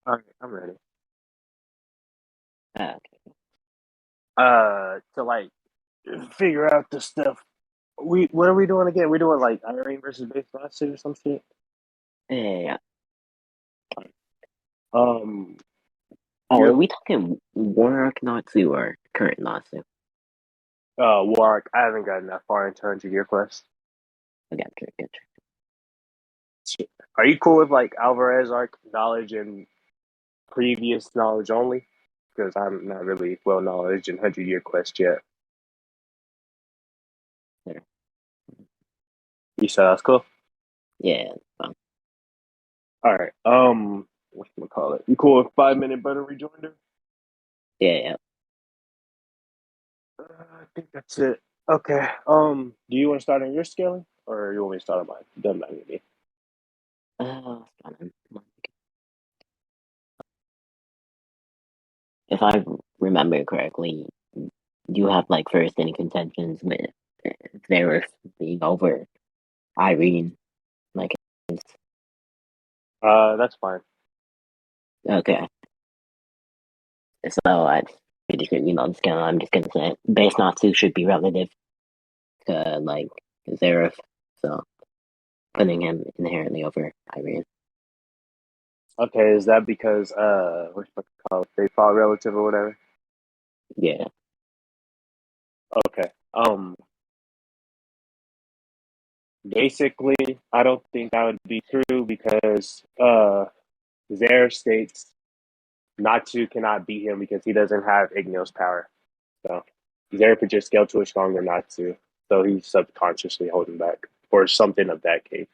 All right, I'm ready. Uh, To like figure out the stuff. What are we doing again? We're doing like Irene versus base Natsu or some shit. yeah. Um, Oh, are you're we talking Warlock Natsu or current Natsu? Warwick. I haven't gotten that far into your quest. I got you, got Are you cool with like Alvarez arc knowledge and previous knowledge only? Because I'm not really well knowledge in 100 Year Quest yet. you. There. You said that's cool. Yeah, um, All right. What should we call it? You cool with 5 minute butter rejoinder? yeah, yeah. I think that's it. Okay. Do you want to start on your scaling, or you want me to start on mine? Doesn't matter to me. Hold on. If I remember correctly, you have like first any contentions with Varys being over Irene. Like, That's fine. okay. So I just the scale. I'm just gonna say base Natsu should be relative to like Zareth. So putting him inherently over Irene. Okay, is that because what you call it? They fought relative or whatever? Yeah. Okay. Basically, I don't think that would be true because Zare states Natsu cannot beat him because he doesn't have Igneos power. So Zare could just scale to a stronger Natsu. So he's subconsciously holding back or something of that case.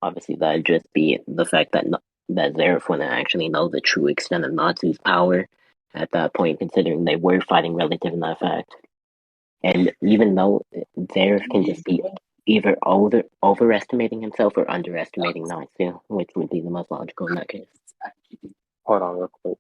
Obviously, that'd just be the fact that that Zareth wouldn't actually know the true extent of Natsu's power at that point, considering they were fighting relative in that fact. And even though Zareth can just be either overestimating himself or underestimating Natsu, which would be the most logical in that case. Hold on real quick.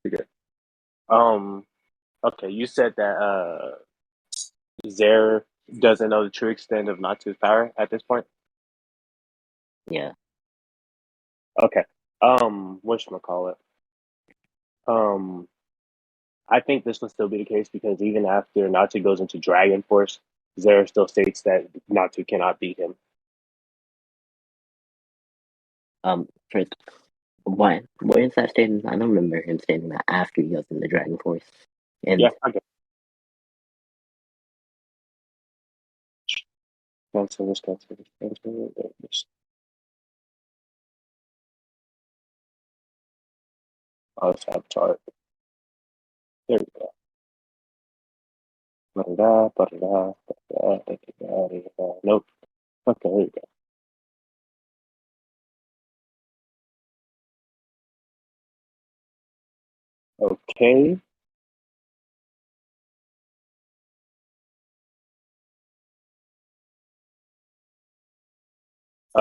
Okay. Um okay, you said that Zare doesn't know the true extent of Natsu's power at this point. Yeah. Okay. Whatchamacallit? Um, I think this will still be the case because even after Natsu goes into Dragon Force, Zara still states that Natsu cannot beat him. For what? What is that statement? I don't remember him stating that after he goes in the Dragon Force. Yeah, And I get cancel this, cancel this, cancel this. Oh, sabotage. There we go. Ba-da-da, ba-da-da, ba-da-da, ba-da-da, ba-da-da. Nope. Okay, there you go. Okay.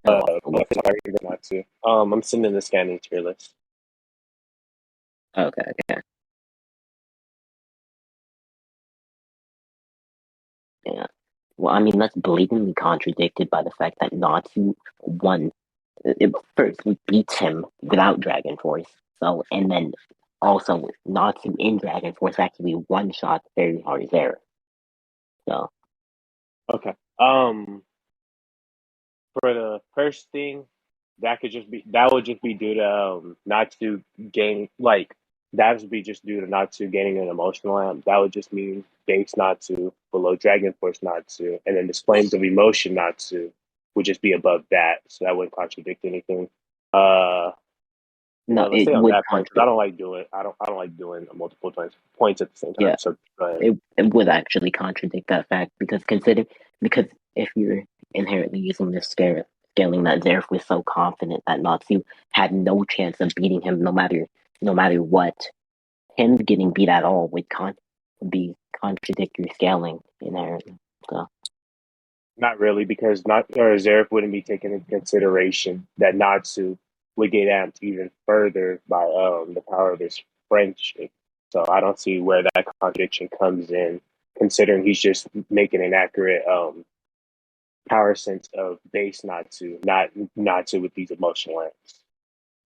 so, What are you Natsu? I'm sending the scanning tier list. okay, okay. Yeah. Well, I mean, that's blatantly contradicted by the fact that Natsu won. First, he beats him without Dragon Force. So, and then also Natsu in Dragon Force actually one shot very hard there. So, Okay. For the first thing, that would just be due to not to gain like that would be just due to not to gaining an emotional amp. That would just mean base not to below Dragon Force not to, and then the flames of emotion not to would just be above that. So that wouldn't contradict anything. Uh, no, let's it stay on would that point because contradict. I don't like doing multiple points at the same time. Yeah, So go ahead. it would actually contradict that fact because if you're inherently using this scaling that Zeref was so confident that Natsu had no chance of beating him no matter what, him getting beat at all would be contradict your scaling inherently. So Not really, because not or Zareth wouldn't be taken into consideration that Natsu would get amped even further by the power of his friendship. So I don't see where that contradiction comes in, considering he's just making an accurate power sense of base Natsu, not Natsu with these emotional amps.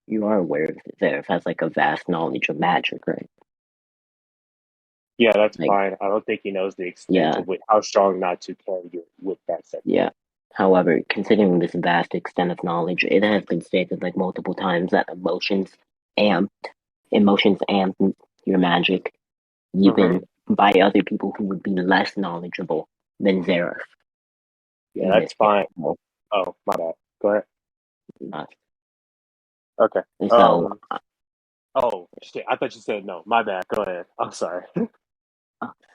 You are aware that Zeref has like a vast knowledge of magic, right? Yeah, that's Like, fine. I don't think he knows the extent yeah, of how strong Natsu can get with that set. yeah. However, considering this vast extent of knowledge, it has been stated like multiple times that amp, emotions amp your magic, Mm-hmm. even by other people who would be less knowledgeable than Zeref Yeah, in this that's case. fine. Oh, my bad. Go ahead. Uh, Okay. so, Um. Oh shit! I thought you said no. My bad. Go ahead. I'm sorry.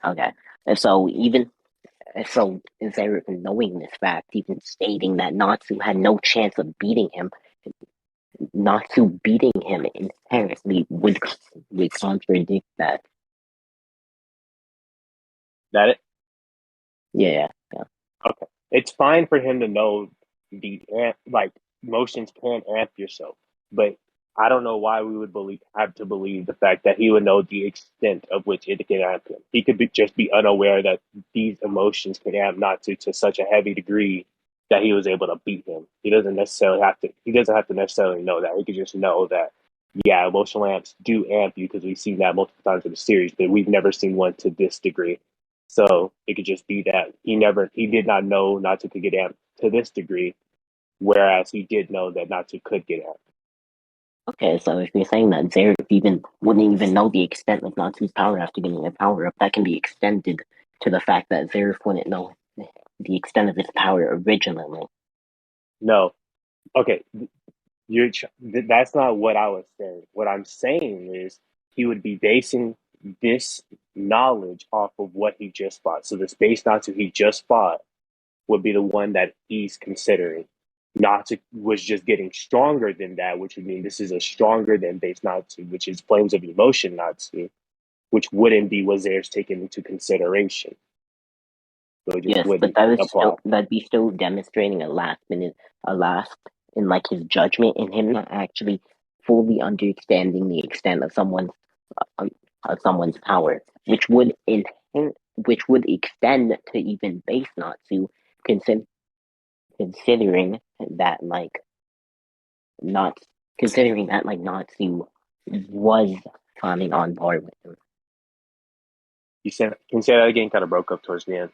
okay. So even so, Zeref knowing this fact, even stating that Natsu had no chance of beating him, Natsu beating him inherently would contradict that. That it. Yeah, yeah. Okay. It's fine for him to know the amp, like motions can amp yourself, but I don't know why we would have to believe the fact that he would know the extent of which it can amp him. He could just be unaware that these emotions can amp Natsu to such a heavy degree that he was able to beat him. He doesn't necessarily have to. He doesn't have to necessarily know that. He could just know that. Yeah, emotional amps do amp you because we've seen that multiple times in the series, but we've never seen one to this degree. So it could just be that he did not know Natsu could get amped to this degree, whereas he did know that Natsu could get amped. Okay, so if you're saying that Zeref even wouldn't even know the extent of Natsu's power after getting a power up, that can be extended to the fact that Zeref wouldn't know the extent of his power originally. No, okay, that's not what I was saying. What I'm saying is he would be basing this knowledge off of what he just fought. So this base Natsu he just fought would be the one that he's considering. Natsu was just getting stronger than that, which would mean this is a stronger than base Natsu, which is Flames of Emotion Natsu, which wouldn't be what there's taken into consideration. So it just Yes, but wouldn't that is apply. still that'd be still demonstrating a last in like his judgment and him not actually fully understanding the extent um, of someone's power, which would extend to even base Natsu, consider, considering that like not considering that like Natsu was planning on par with him. You said, can you say that again? Kind of broke up towards the end.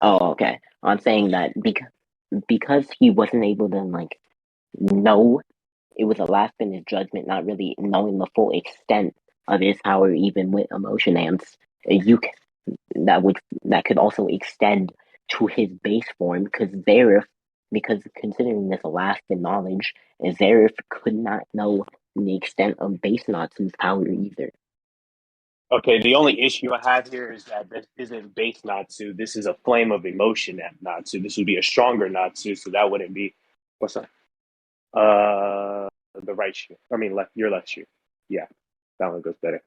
Oh, okay. I'm saying that because he wasn't able to like know it was a lapse in his judgment, not really knowing the full extent of his power, even with emotion amps. You that could also extend to his base form because considering this a lapse in knowledge, Zareth could not know the extent of base Natsu's power either. Okay, the only issue I have here is that this isn't base Natsu. This is a flame of emotion at Natsu. This would be a stronger Natsu, so that wouldn't be what's that? The right shoe. I mean, left your left shoe. Yeah, that one goes better.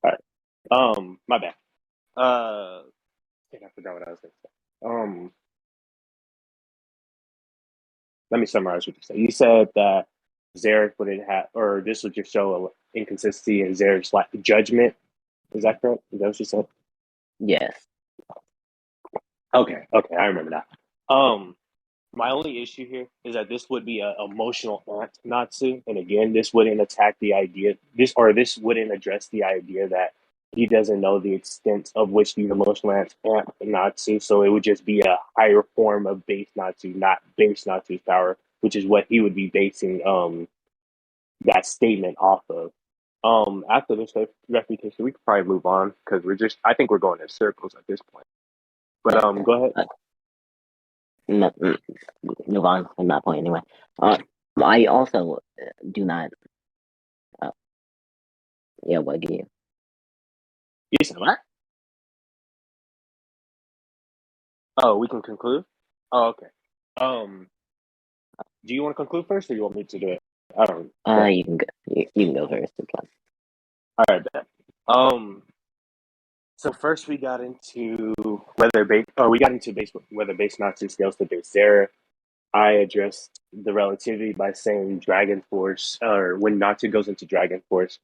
All right. My bad. I think I forgot what I was going to say. Let me summarize what you said. You said that Zarek wouldn't have, or this would just show a inconsistency in Zarek's judgment. Is that correct? Is that what you said? Yes, Okay, I remember that. My only issue here is that this would be an emotional aunt Natsu, and again, this wouldn't attack the idea. This wouldn't address the idea that he doesn't know the extent of which these emotional ants aunt Natsu. So it would just be a higher form of base Natsu, not base Natsu's power, which is what he would be basing that statement off of. After this refutation, we could probably move on because I think we're going in circles at this point. But okay. go ahead. No, move on from that point anyway. Uh, I also do not. Uh, yeah, what do you? You said what? Oh, we can conclude. Oh, okay. Um, do you want to conclude first, or you want me to do it? I don't. Go ahead. You can go. You can go first. It's fine. All right, Ben. Um, So first we got into whether base, or we got into base whether base Natsu scales to base Zera. I addressed the relativity by saying Dragon Force, or when Natsu goes into Dragon Force,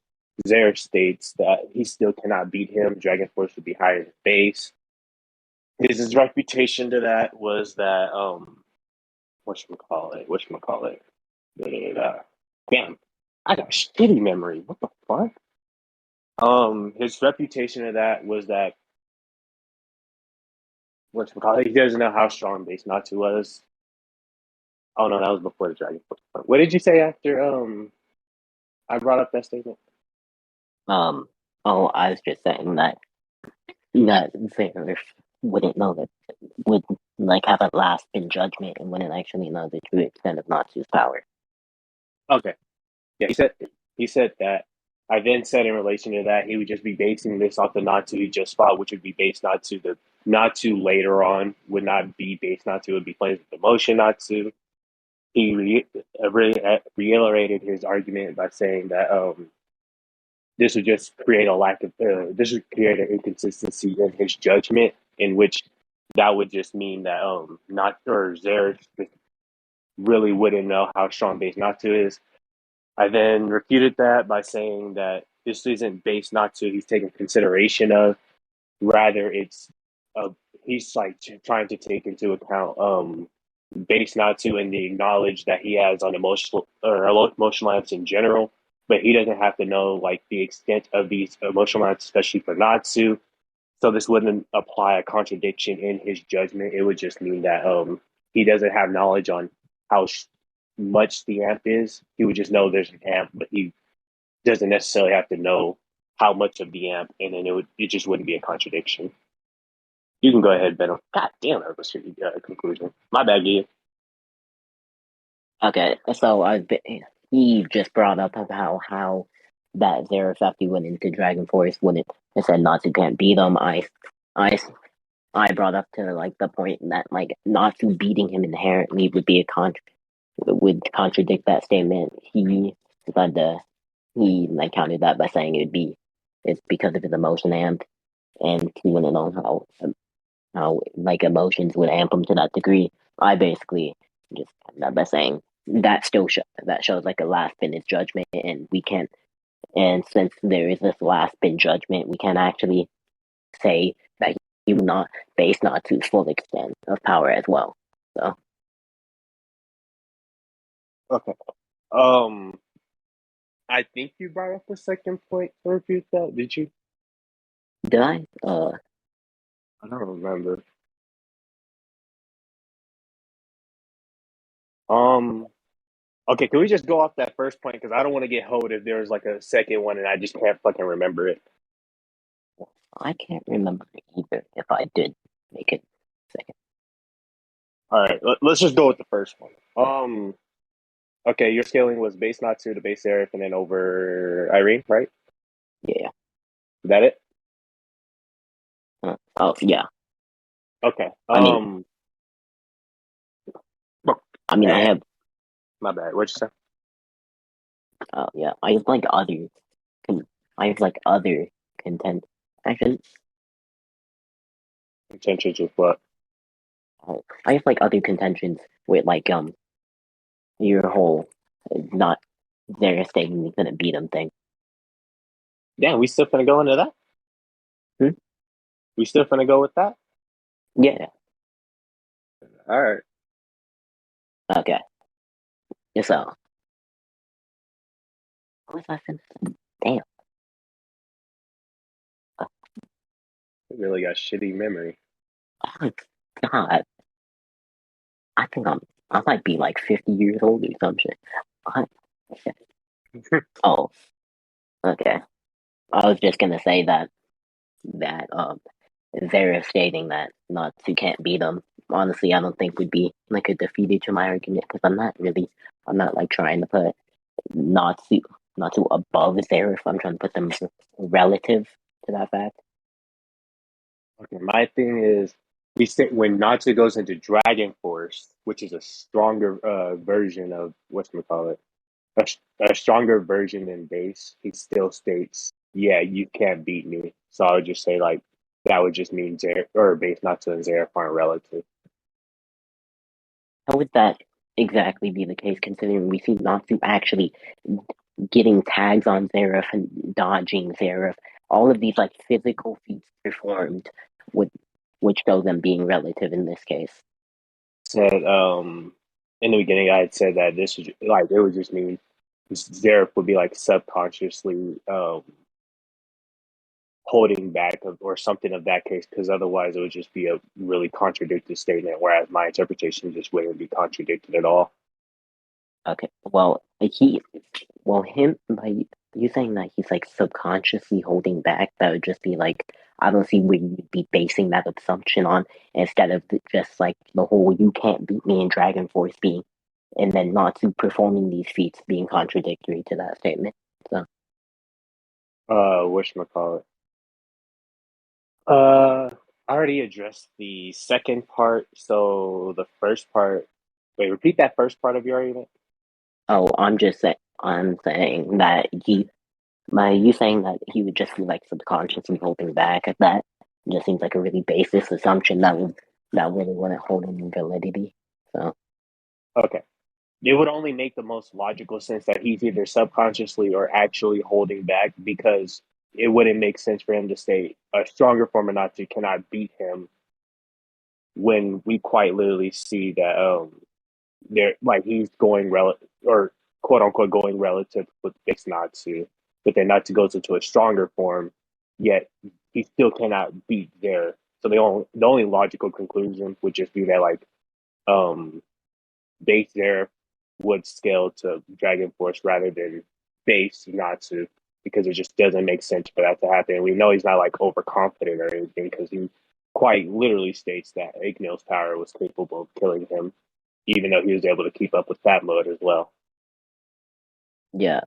Zera states that he still cannot beat him. Dragon Force would be higher than base. His reputation to that was that whatchamacallit. Damn, I got shitty memory. What the fuck? His reputation of that was that whatchamacallit, he doesn't know how strong base Natsu was. Oh no, that was before the Dragon Force. What did you say after I brought up that statement? Um, oh, I was just saying that Varys wouldn't know that would like have a last in judgment and wouldn't actually know the true extent of Natsu's power. Okay. Yeah, he said that. I then said in relation to that, he would just be basing this off the Natsu he just fought, which would be based Natsu. The Natsu later on would not be based Natsu, it would be played with emotion Natsu. He reiterated his argument by saying that this would just create a lack of, this would create an inconsistency in his judgment, in which that would just mean that not or Zerg really wouldn't know how strong base Natsu is. I then refuted that by saying that this isn't based Natsu he's taking consideration of. Rather, it's uh, he's like trying to take into account base Natsu and the knowledge that he has on emotional apps in general. But he doesn't have to know like the extent of these emotional apps, especially for Natsu. So this wouldn't apply a contradiction in his judgment. It would just mean that he doesn't have knowledge on how much the amp is. He would just know there's an amp, but he doesn't necessarily have to know how much of the amp, and then it just wouldn't be a contradiction. You can go ahead, Venom. God damn, that was a conclusion. My bad, Gia. Okay, so he just brought up about how that Zerafati went into Dragon Force when it said Natsu can't beat him. I I brought up to like the point that like Natsu beating him inherently would contradict that statement. Said he like countered that by saying it's because of his emotion amp, and he wouldn't know how like emotions would amp him to that degree. I basically just countered that by saying that shows like a last in his judgment, and we can't. And since there is this last in judgment, we can't actually say that he would not base Natsu's full extent of power as well. So Okay. Um, I think you brought up a second point to refute that. Did you? did I? I don't remember. Um. Okay, can we just go off that first point because I don't want to get hold if there's like a second one and I just can't fucking remember it. I can't remember either if I did make it second. All right, let's just go with the first one. Okay, your scaling was base Natsu to base Aerith and then over Irene, right? Yeah. Is that it? Oh yeah. Okay. I mean, I mean, I eh, have. my bad. What'd you say? Yeah. I have like other. I have like other content. Actually, Intentions with what? I have like other contentions with like your whole not there stating he's gonna beat him thing. Damn, we still finna go into that? Hmm? We still finna go with that? Yeah. All right. Okay. So what was I finna say? Damn. We really got shitty memory. Oh God. I think I might be like 50 years old or some shit. I, oh, okay. I was just gonna say that Vera stating that Natsu can't beat him. Honestly, I don't think would be like a defeated to my argument because I'm not like trying to put Natsu Natsu above Zerif. I'm trying to put them relative to that fact. Okay, my thing is, we say when Natsu goes into Dragon Force, which is a stronger version of whatchamacallit, a stronger version than base, he still states, "Yeah, you can't beat me." So I would just say like that would just mean Zeref or base Natsu and Zeref aren't relative. How would that exactly be the case, considering we see Natsu actually getting tags on Zeref and dodging Zeref? All of these like physical feats performed would which show them being relative in this case. Said in the beginning, I had said that this was like it would just mean Zeref would be like subconsciously holding back or something of that case, because otherwise it would just be a really contradicted statement. Whereas my interpretation just wouldn't be contradicted at all. Okay, well, him by you saying that he's like subconsciously holding back, that would just be like I don't see where you'd be basing that assumption on instead of just like the whole "you can't beat me" in Dragon Force being, and then Natsu performing these feats being contradictory to that statement. So, Whatchamacallit. Uh, I already addressed the second part. So the first part. Wait, repeat that first part of your argument. oh, I'm saying that you saying that he would just be like subconsciously holding back at that just seems like a really baseless assumption that really wouldn't hold any validity. So Okay. It would only make the most logical sense that he's either subconsciously or actually holding back, because it wouldn't make sense for him to say a stronger form of Natsu cannot beat him when we quite literally see that they're like he's going relative or quote unquote going relative with base Natsu, but then Natsu goes into a stronger form, yet he still cannot beat there. So the only logical conclusion would just be that like um base there would scale to Dragon Force rather than base Natsu, because it just doesn't make sense for that to happen. We know he's not like overconfident or anything, because he quite literally states that Igneo's power was capable of killing him, even though he was able to keep up with that mode as well. yeah,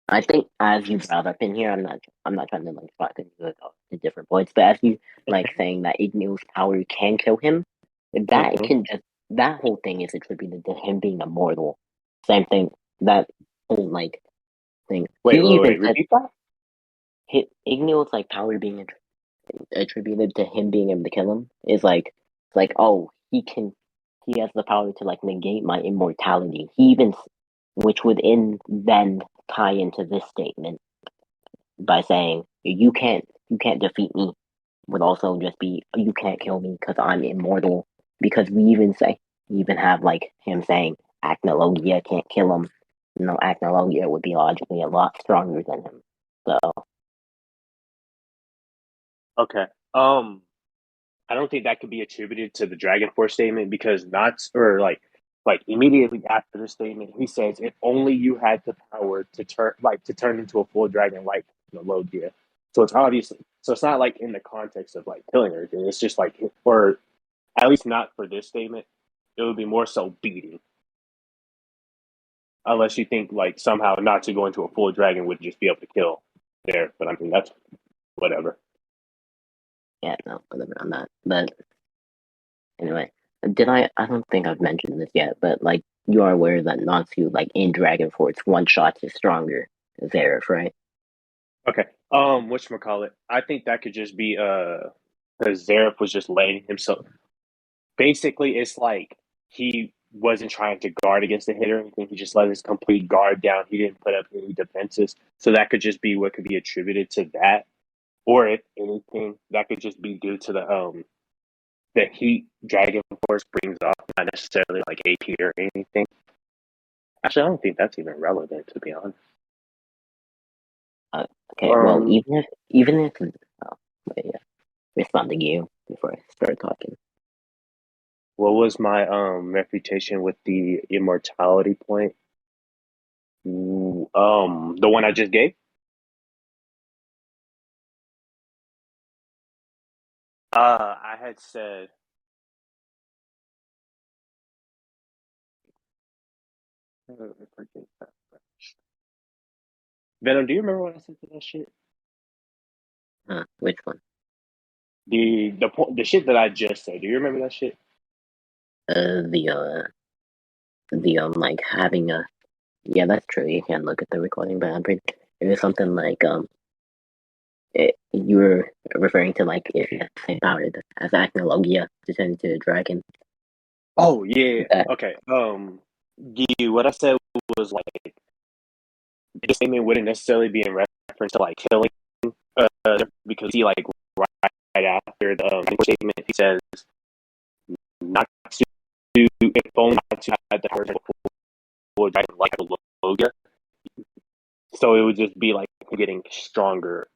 I think as you brought up in here, I'm not trying to like talk to different points, but as you like saying that Igneo's power can kill him, that Mm-hmm. can just that whole thing is attributed to him being immortal. Same thing that whole like thing. He Wait, wait, even wait. said Repeat that. Igneo's like power being attributed to him being able to kill him is like oh he has the power to like negate my immortality. He even which would in then tie into this statement by saying you can't defeat me would also just be you can't kill me because I'm immortal, because we even have like him saying Acnologia can't kill him. No, Acnologia would be logically a lot stronger than him. So Okay. Um, I don't think that could be attributed to the Dragon Force statement, because not or like immediately after the statement, he says if only you had the power to turn into a full dragon like Logia. So it's obviously so it's not like in the context of like killing or anything. It's just like or at least not for this statement. It would be more so beating, unless you think like somehow not to go into a full dragon would just be able to kill there. But I mean that's whatever. yeah, no, whatever on that. But anyway, I don't think I've mentioned this yet, but like you are aware that Natsu, like in Dragon Force, one shot is stronger than Zeref, right? Okay. Whatchamacallit? I think that could just be because Zareth was just letting himself. Basically, it's like he wasn't trying to guard against the hit or anything. He just let his complete guard down. He didn't put up any defenses. So that could just be what could be attributed to that. Or if anything, that could just be due to the heat Dragon Force brings off, not necessarily like AP or anything. Actually, I don't think that's even relevant, to be honest. Uh, okay, well, Um, even if oh, wait, yeah, respond to you before I start talking. what was my reputation with the immortality point? The one I just gave. I had said. Venom, do you remember what I said to that shit? Which one? The shit that I just said. Do you remember that shit? Uh, the uh, like having a yeah, that's true. You can look at the recording, but I'm pretty. It was something like You were referring to like if you had the same power as Acnologia to turn into a dragon. Oh yeah. That Okay. What I said was like the statement wouldn't necessarily be in reference to like killing, because he like right after the statement he says not to if only not to have the person would like a Logia. So it would just be like getting stronger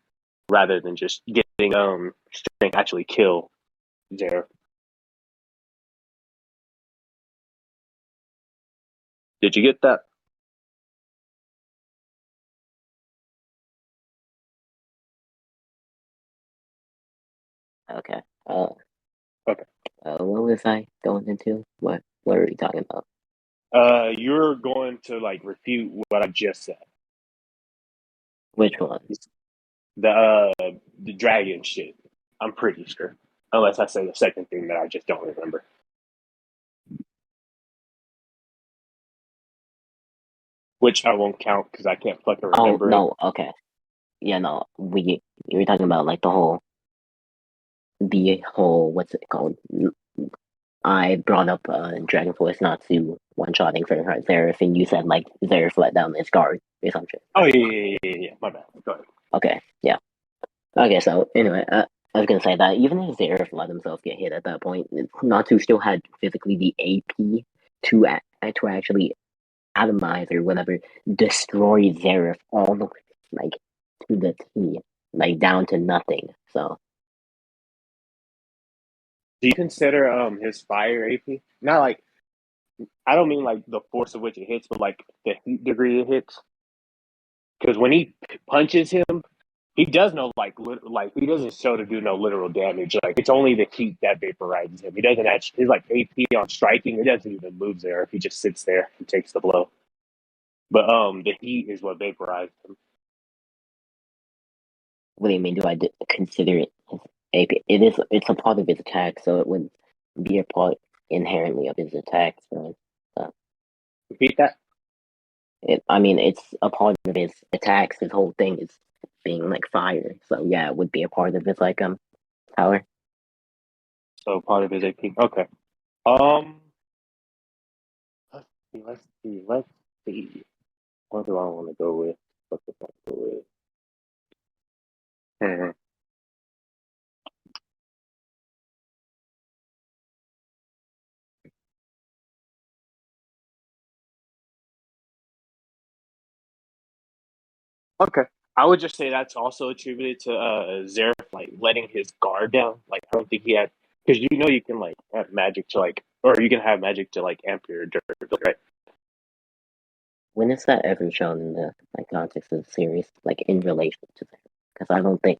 rather than just getting strength to actually kill Zeref. Did you get that? okay. Uh, Okay. what was I going into? What are we talking about? You're going to like refute what I just said. Which one? The dragon shit. I'm pretty sure, unless I say the second thing that I just don't remember, which I won't count because I can't fucking Oh remember it. no. Okay. Yeah. No. You were talking about like the whole what's it called? I brought up Dragon Force Natsu one shotting for her Zeref, and you said like Zeref let down his guard or some shit. Oh yeah. My bad. Go ahead. Okay. Yeah. Okay, so anyway, I was gonna say that even if Zeref let himself get hit at that point, Natsu still had physically the AP to actually atomize or whatever, destroy Zeref all the way, like to the T, like down to nothing. So Do you consider his fire AP? Not like I don't mean like the force of which it hits, but like the heat degree it hits. Because when he punches him, he does no like he doesn't show to do no literal damage. Like it's only the heat that vaporizes him. He doesn't actually. He's like AP on striking. It doesn't even move there. If he just sits there and takes the blow. But the heat is what vaporized him. what do you mean? Consider it his AP? It's a part of his attack, so it would be a part inherently of his attack. So uh, Repeat that. I mean, it's a part of his attacks. His whole thing is being like fire. So yeah, it would be a part of his like power. So part of his AP. Okay. Um. Let's see. Let's see. Let's see. What do I want to go with? What do I go with? Hmm. Okay. I would just say that's also attributed to Zeref like letting his guard down. Like I don't think he had because you know you can like have magic to like or you can have magic to like amp your durability, right? When is that ever shown in the like context of the series, like in relation to that? Because I don't think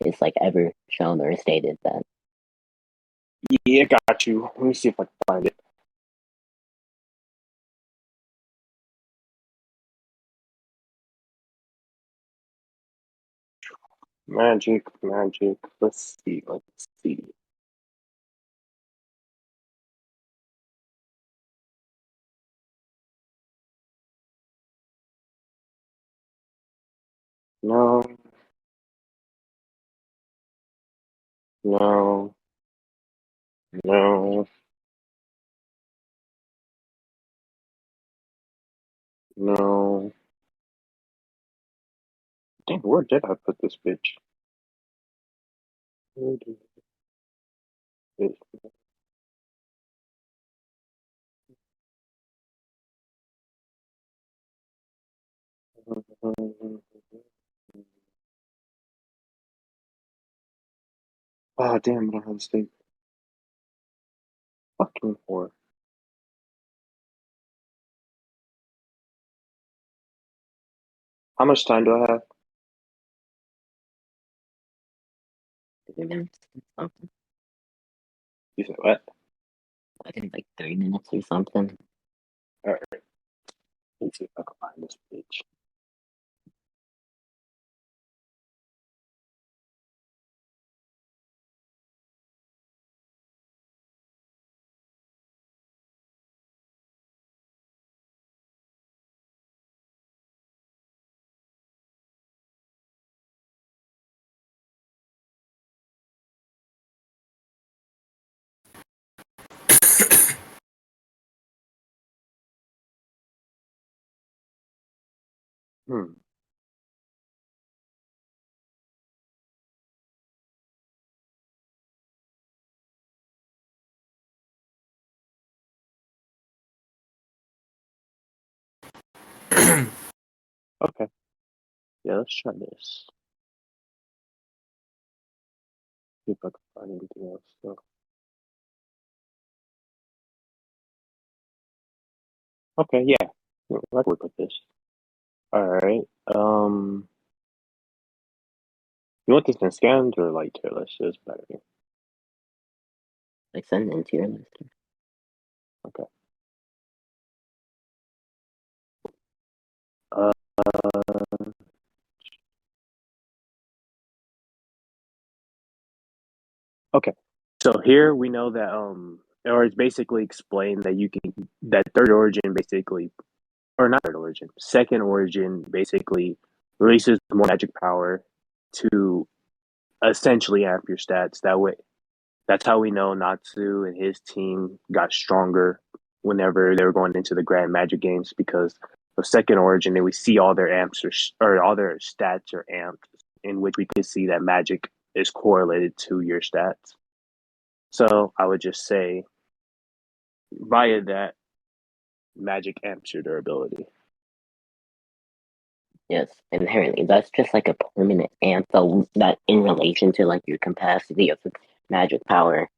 it's like ever shown or stated that. Yeah, got you. Let me see if I can find it. Magic, magic. Let's see. Let's see. No, no, no, no. Damn, where did I put this bitch? Where did it- Oh damn! I don't have the state. Fucking whore. How much time do I have? 3 minutes or something. You said what? I think like 3 minutes or something. All right. Let's see if I can find this bitch. Hmm. Okay. Yeah, let's try this. See if I can find anything else. So, okay, yeah. Yeah, I can work with this. All right. You want this in scanned or like tier list? It's better. Like send it into your list. Okay. Uh, okay. So here we know that or it's basically explained that you can that third origin basically or not third origin, second origin basically releases more magic power to essentially amp your stats. That way, that's how we know Natsu and his team got stronger whenever they were going into the Grand Magic Games because of second origin, and we see all their amps or all their stats are amped, in which we could see that magic is correlated to your stats. So I would just say via that, magic amps your durability. Yes, inherently. That's just like a permanent amp, though, that in relation to like your capacity of magic power,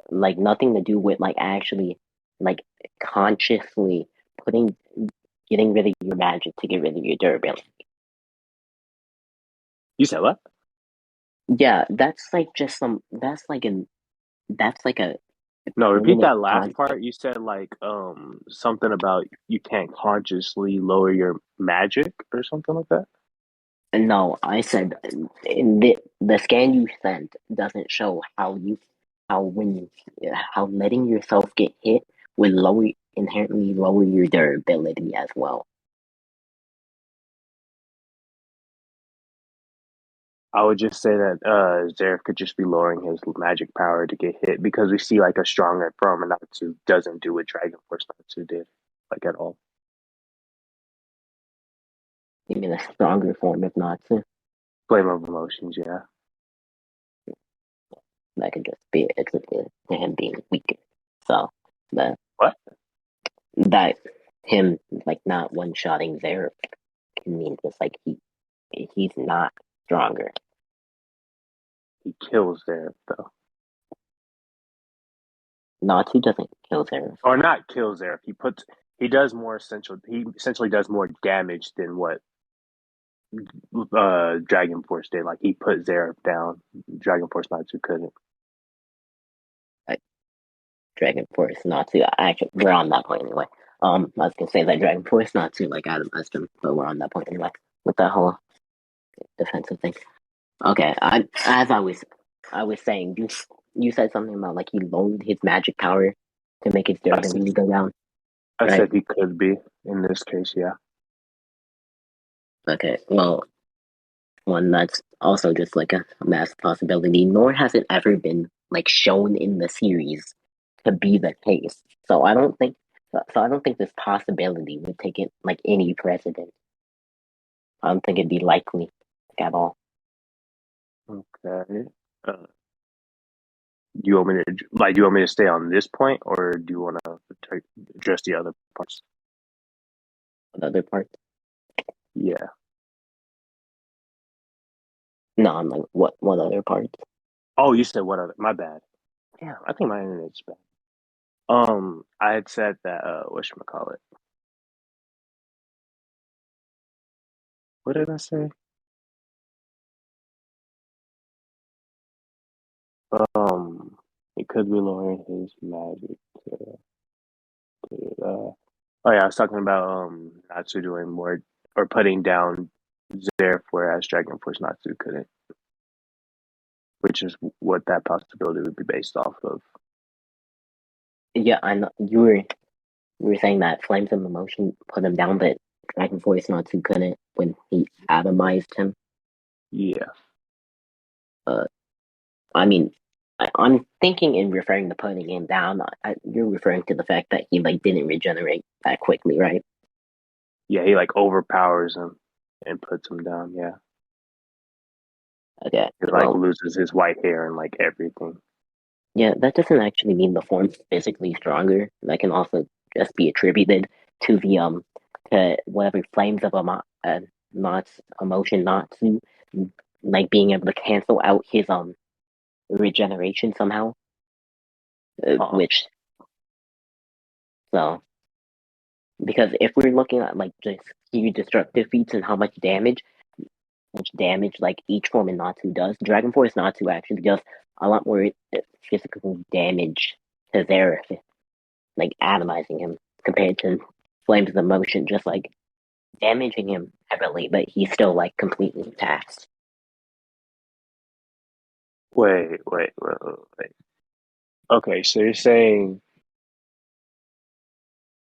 like nothing to do with like actually like consciously putting getting rid of your magic to get rid of your durability. You said what? Yeah, that's like just some that's like a No, repeat permanent that last constant. part. You said like something about you can't consciously lower your magic or something like that. No, I said in the scan you sent doesn't show how when how letting yourself get hit would lower inherently lower your durability as well. I would just say that Zeref could just be lowering his magic power to get hit because we see like a stronger form of Natsu doesn't do what Dragon Force Natsu did, like at all. Even a stronger form of Natsu Flame of Emotions, yeah. that could just be attributed to him being weaker. So that What? that him like not one shotting there can mean just like he's not stronger. He kills Zeref though, Natsu doesn't kill Zeref. or not kills Zeref. He does more essential. He essentially does more damage than what Dragon Force did. Like he put Zeref down. Dragon Force Natsu couldn't. Like Dragon Force Natsu. Actually, we're on that point anyway. I was gonna say that Dragon Force Natsu like atomized him, but we're on that point anyway with that whole defensive thing. Okay, as I was saying, you said something about like he lowered his magic power to make his I said, durability go down, I right? said he could be in this case, yeah. Okay, well, one that's also just like a mass possibility. Nor has it ever been like shown in the series to be the case. So I don't think I don't think this possibility would take it like any precedent. I don't think it'd be likely like, at all. Okay. Uh, do you want me to like? Do you want me to stay on this point, or do you want to address the other parts? The other part, Yeah. no, I'm like, what other part? Oh, you said what other? My bad. Damn, I think my internet's bad. I had said that. Call it? What did I say? It could be lowering his magic. Oh yeah, I was talking about Natsu doing more or putting down Zeref, whereas Dragon Force Natsu couldn't, which is what that possibility would be based off of. Yeah, I know you were saying that Flames of Emotion put him down, but Dragon Force Natsu couldn't when he atomized him. Yeah, Uh, I mean, I'm thinking in referring to putting him down, you're referring to the fact that he like didn't regenerate that quickly, right? yeah, he like overpowers him. and puts him down. Yeah, Okay, he like well, loses his white hair and like everything. yeah, that doesn't actually mean the form's physically stronger. That can also just be attributed to the to whatever flames of not emotion not to like being able to cancel out his regeneration somehow. Huh. Which so because if we're looking at like just huge destructive feats and how much damage like each form in Natsu does, Dragon Force Natsu actually does a lot more physical damage to Zeref, like atomizing him compared to Flames of Emotion, just like damaging him heavily, but he's still like completely intact. Wait. Okay, so you're saying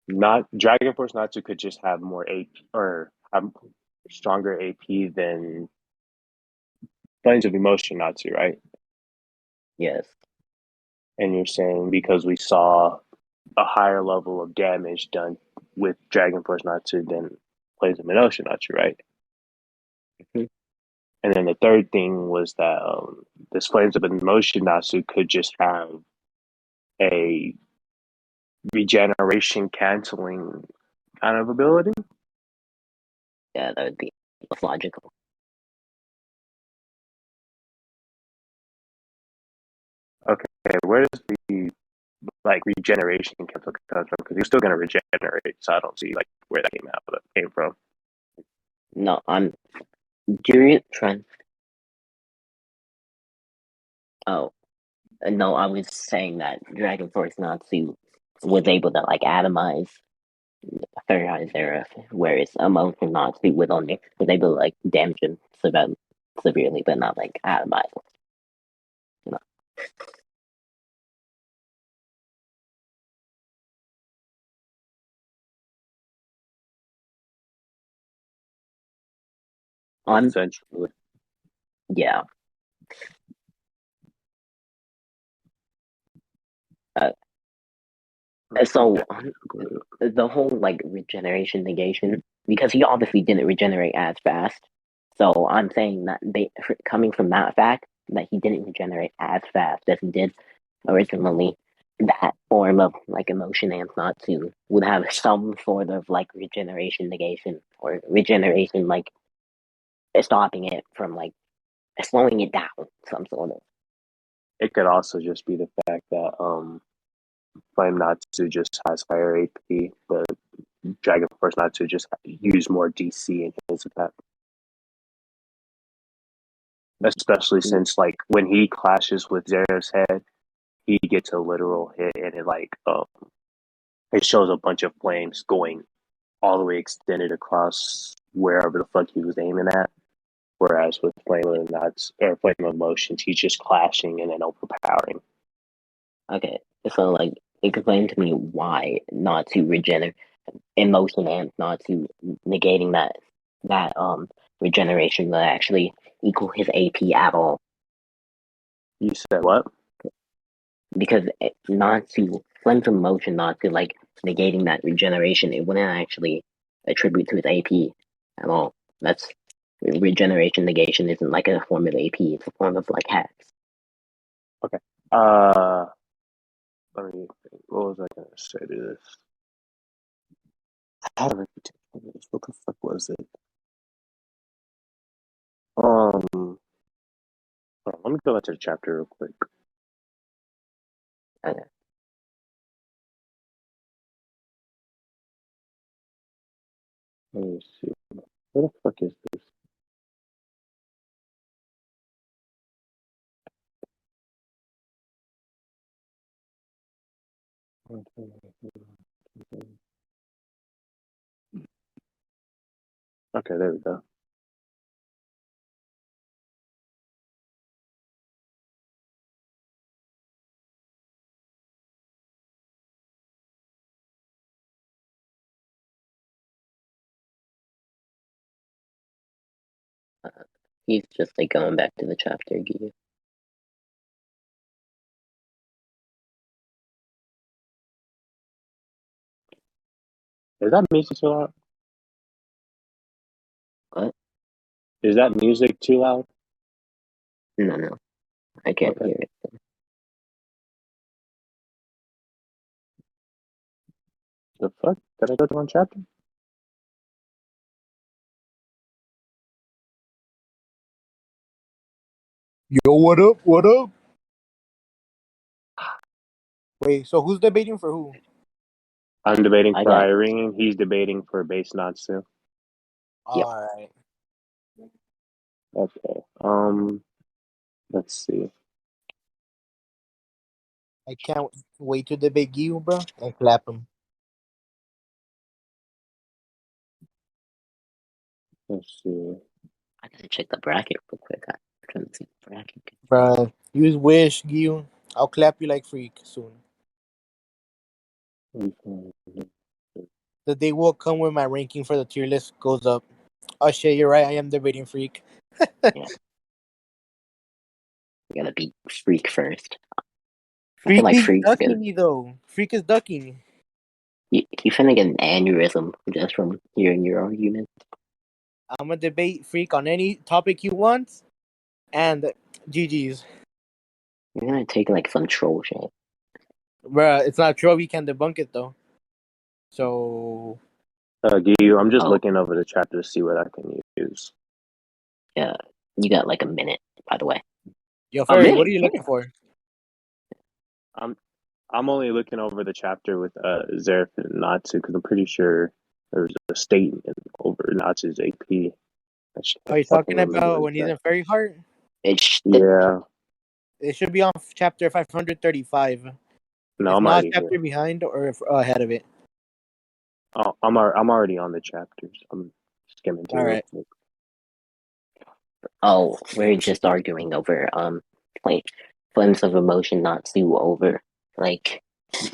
not Dragon Force Natsu could just have more AP or have stronger AP than Planes of Emotion Natsu, right? Yes. And you're saying because we saw a higher level of damage done with Dragon Force Natsu than Planes of Emotion Natsu, right? Mhm. And then the third thing was that this Flames of Emotion Natsu could just have a regeneration canceling kind of ability. Yeah, that would be most logical. Okay, where does the like regeneration cancel come from? Because you're still going to regenerate, so I don't see like where that came from. No, I'm during trying. Oh, no, I was saying that Dragon Force Natsu was able to like atomize Third Eye Zeref, whereas Emotion Natsu was able to like damage him severely, but not like atomize him. You know? I'm Essentially, yeah. Uh, so the whole like regeneration negation because he obviously didn't regenerate as fast. So I'm saying that coming from that fact that he didn't regenerate as fast as he did originally, that form of like emotion and Natsu would have some sort of like regeneration negation or regeneration like stopping it from like slowing it down, some sort of. it could also just be the fact that Flame Natsu just has higher AP, but Dragon Force Natsu just use more DC in his attack. Especially since like when he clashes with Zero's head, he gets a literal hit and it shows a bunch of flames going all the way extended across wherever the fuck he was aiming at. Whereas with Flame of Nuts or Flame of Motions, he's just clashing and then overpowering. Okay, so like explain to me why not to regenerate emotion and not to negating that regeneration that actually equal his AP at all. You said what? Because not to length of motion, not to like negating that regeneration, it wouldn't actually attribute to his AP at all. That's regeneration negation isn't like a form of AP; it's a form of like hacks. Okay. Uh, let me think. What was I gonna say to this? How do I this? What the fuck was it? Hold on, let me go back to the chapter real quick. Okay. Let me see. What the fuck is this? Okay, there we go. He's just like going back to the chapter gear. Is that music still out? What? Is that music too loud? No, no, I can't Okay. hear it. The fuck? Did I go to one chapter? Yo, what up? What up? Wait, so who's debating for who? I'm debating I for got Irene. He's debating for base Natsu. yep. All right. Okay. Let's see. I can't wait to debate you, bro, and clap him. Let's see. I gotta check the bracket real quick. I'm trying to see the bracket. Bro, use wish, Gil. I'll clap you like freak soon. The day will come when my ranking for the tier list goes up. Oh shit, you're right. I am debating freak. Yeah, we gotta beat Freak first. I feel Freak like is Freak's gonna ducking me though. Freak is ducking. you finna get an aneurysm just from hearing your argument. I'm gonna debate freak on any topic you want, and GG's. You're gonna take like some troll shit. Bruh, it's not true. We can debunk it though. So Giyu, I'm just Oh, looking over the chapter to see what I can use. yeah, you got like a minute, by the way. yo, A Fairy, what are minute? you looking Damn. for? I'm I'm only looking over the chapter with Zeref and Natsu because I'm pretty sure there's a statement over Natsu's AP. I should Are you fucking talking remember about when he's in exactly. Fairy Heart? It's Yeah. It should be on chapter 535. No, If I'm not, already here. chapter behind or ahead of it. Oh, I'm already on the chapters. I'm skimming All through real right. quick. oh, we're just arguing over like flames of emotion, not Sue over like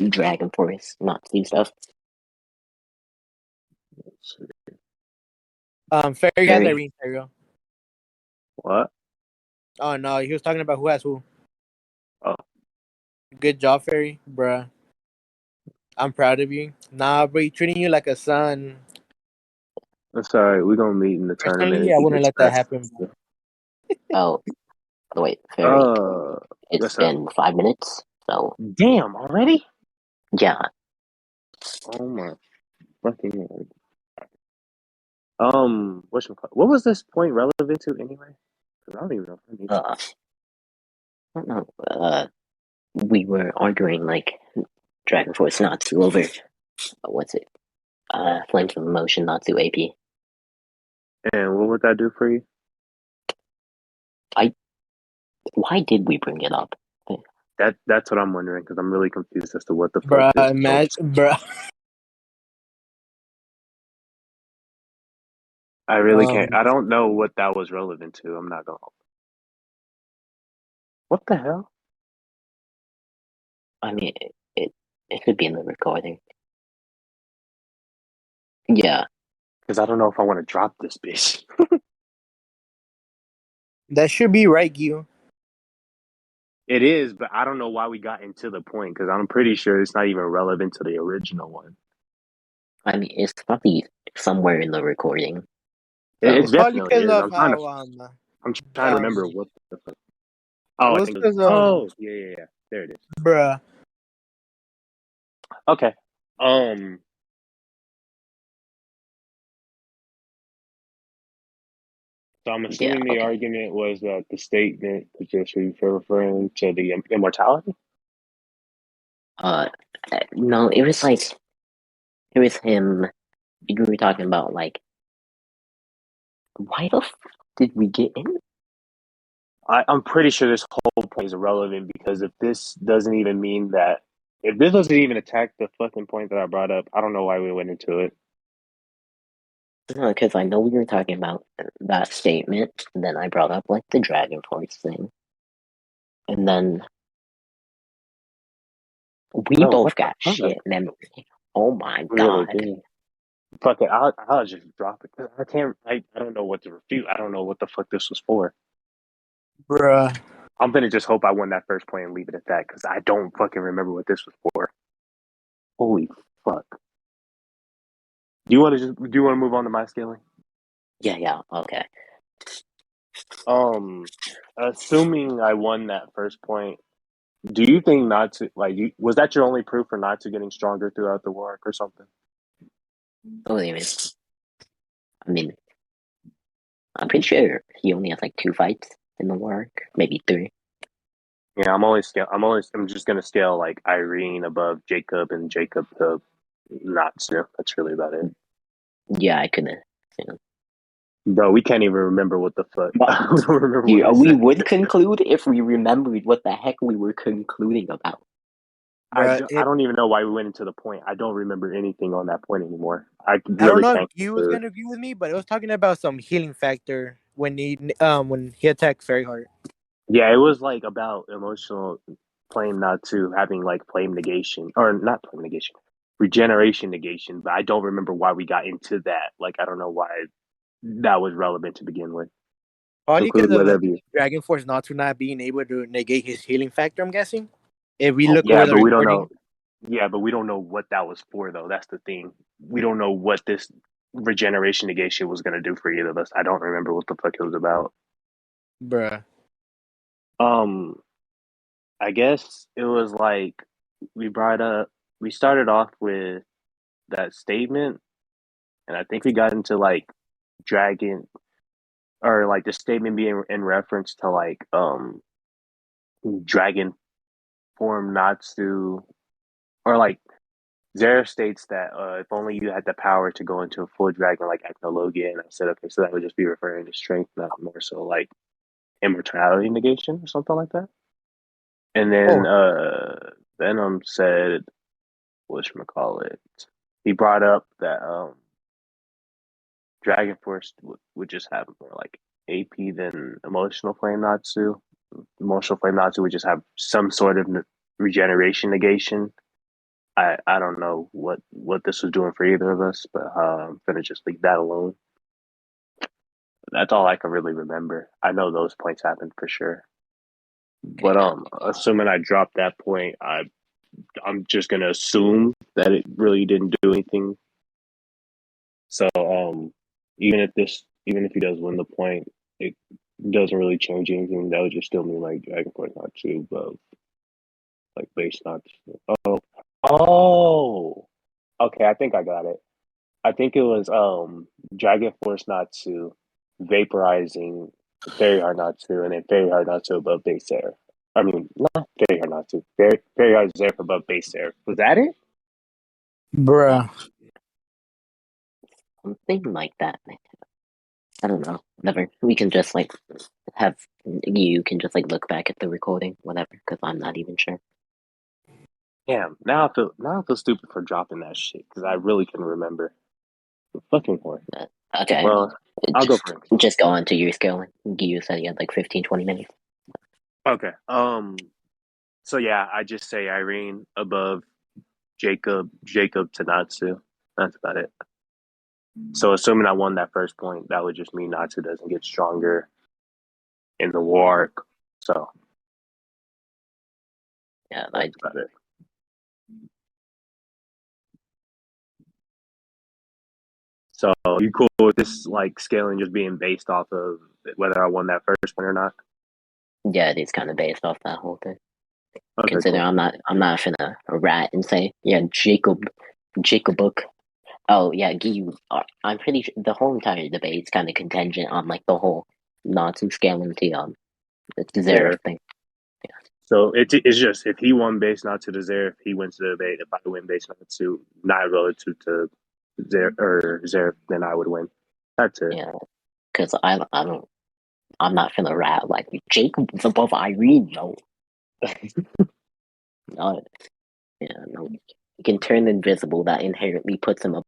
Dragon Force, not Sue stuff. Let's see. Fairy has Very Irene. There you go. What? Oh no, he was talking about who has who. Oh, Good job, Fairy, bruh. I'm proud of you. Nah, bro, treating you like a son. that's all right. We're gonna meet in the tournament Personally, if I he wouldn't gets let that past happen, bro. this. oh wait, very. Uh, yes, It's sir. been 5 minutes, so Damn, already? yeah. Oh my fucking lord. What was this point relevant to anyway? 'Cause I don't even know if I need to. I don't know. We were arguing like Dragon Force, not Sue over. What's it? Flames of emotion, not Sue AP. And what would that do for you? I. Why did we bring it up? That's what I'm wondering because I'm really confused as to what the fuck Bruh, this post. imagine, bruh. I really can't. Um, I don't know what that was relevant to. I'm not gonna. What the hell? I mean, it could be in the recording. Yeah. Because I don't know if I want to drop this bitch. that should be right, Gil. It is, but I don't know why we got into the point because I'm pretty sure it's not even relevant to the original one. I mean, it's probably somewhere in the recording. It It's So probably definitely because is. of how I'm trying to remember um what the fuck. it Oh, I was think it was. because Oh, yeah, yeah, yeah. There it is. bruh. Okay. Um. So I'm yeah, assuming the okay. argument was that the statement was just referring to the immortality. Uh, no, it was like it was him. We were talking about like why the did we get in? I'm pretty sure this whole point is irrelevant because if this doesn't even mean that, if this doesn't even attack the fucking point that I brought up, I don't know why we went into it. No, because I know we were talking about that statement. And then I brought up like the Dragon Force thing, and then we Bro, both what the got fuck? shit memory. Oh my We really god. did. Fuck it. I'll just drop it. 'Cause I can't. I don't know what to refute. I don't know what the fuck this was for. Bruh. I'm gonna just hope I won that first point and leave it at that because I don't fucking remember what this was for. Holy fuck. Do you want to move on to my scaling? Yeah, okay. Assuming I won that first point, do you think Natsu was that your only proof for Natsu getting stronger throughout the war or something? What do you mean? I mean, I'm pretty sure he only has like 2 fights in the war arc, maybe 3. Yeah, I'm just gonna scale like Irene above Jacob and Jacob to Natsu. That's really about it. Yeah, I couldn't. You know. Bro, we can't even remember what the fuck. But I don't remember what yeah, we we said. would conclude if we remembered what the heck we were concluding about. Bruh. I don't even know why we went into the point. I don't remember anything on that point anymore. I I don't really know if can't you was conclude. gonna agree with me, but it was talking about some healing factor when he attacked very hard. Yeah, it was like about emotional flame Natsu having like flame negation or not flame negation, regeneration negation. But I don't remember why we got into that. Like I don't know why that was relevant to begin with. Probably Conclude because of whatever you. Dragon Force Natsu not being able to negate his healing factor. I'm guessing. If we Oh, look Yeah, over the but we don't recording, know. Yeah, but we don't know what that was for, though. That's the thing. We don't know what this regeneration negation was going to do for either of us. I don't remember what the fuck it was about. bruh. Um, I guess it was like we brought up. We started off with that statement, and I think we got into like dragon or like the statement being in reference to like dragon form Natsu or like Zara states that if only you had the power to go into a full dragon like Acnologia, and I said, okay, so that would just be referring to strength, not more so like immortality negation or something like that. And then Oh, Venom said, whatchamacallit, he brought up that Dragon Force would just have more like AP than Emotional Flame Natsu. Emotional Flame Natsu would just have some sort of regeneration negation. I don't know what this was doing for either of us, but I'm gonna just leave that alone. That's all I can really remember. I know those points happened for sure, but yeah. assuming I dropped that point, I'm just gonna assume that it really didn't do anything. So even if he does win the point, it doesn't really change anything. That would just still mean like Dragon Point not two, but like base not two. Oh, okay. I think I got it. I think it was Dragon Force Natsu vaporizing Fairy Heart Natsu and then Fairy Heart Natsu above base air. I mean, not Fairy Heart Natsu. Fairy Heart Zephyr above base air. Was that it? bruh. Something like that. I don't know. Whatever. We can just like have you can just like look back at the recording, whatever, because I'm not even sure. Damn. Now I feel stupid for dropping that shit because I really couldn't remember. Fucking whore. But, okay. Well, I'll go for it. Just go on to your scale. You said you had like 15, 20 minutes. Okay. So yeah, I just say Irene above Jacob to Natsu. That's about it. So assuming I won that first point, that would just mean Natsu doesn't get stronger in the war arc. So Yeah, that's about it. So you cool with this like scaling just being based off of whether I won that first point or not? yeah, it is kind of based off that whole thing. Okay, Consider cool. I'm not finna rat and say, yeah, Jacob book. Oh yeah, Giyu. I'm pretty sure the whole entire debate is kind of contingent on like the whole Natsu scaling to the Zeref There. thing. So it's just if he won base Natsu to Zerif, he wins the debate. If I win base Natsu, not relative to Zerif, then I would win. That's it. Yeah, because I'm not finna rat like Jacob's above Irene. No, no, yeah, no. He can turn invisible. That inherently puts him